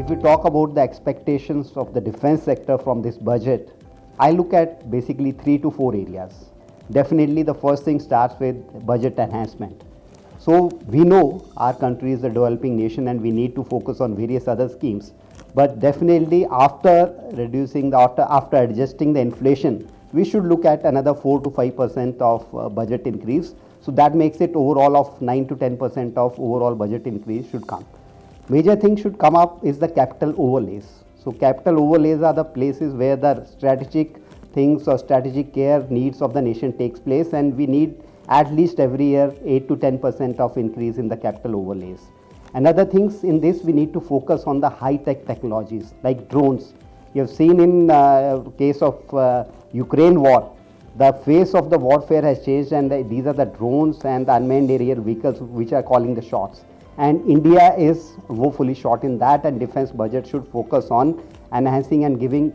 if we talk about the expectations of the defense sector from this budget, I look at basically 3 to 4 areas. Definitely the first thing starts with budget enhancement. So we know our country is a developing nation and we need to focus on various other schemes. But definitely after adjusting the inflation, we should look at another 4 to 5% of budget increase. So that makes it overall of 9 to 10% of overall budget increase should come. Major thing should come up is the capital overlays. So capital overlays are the places where the strategic things or strategic care needs of the nation takes place, and we need at least every year 8 to 10% of increase in the capital overlays. Another things in this, we need to focus on the high-tech technologies like drones. You have seen in case of Ukraine war, the face of the warfare has changed, and these are the drones and the unmanned aerial vehicles which are calling the shots. And India is woefully short in that, and defense budget should focus on enhancing and giving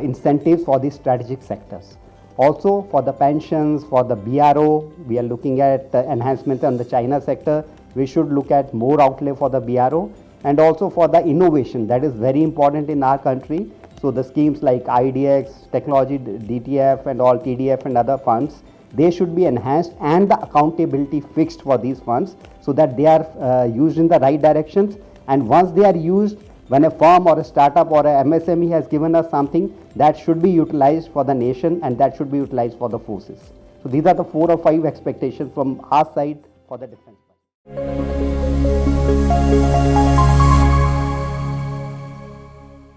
incentives for these strategic sectors. Also for the pensions, for the BRO, we are looking at enhancement on the China sector. We should look at more outlay for the BRO, and also for the innovation that is very important in our country. So the schemes like IDX, technology, DTF and all TDF and other funds, they should be enhanced and the accountability fixed for these funds so that they are used in the right directions. And once they are used, when a firm or a startup or a MSME has given us something, that should be utilized for the nation and that should be utilized for the forces. So these are the 4 or 5 expectations from our side for the defense.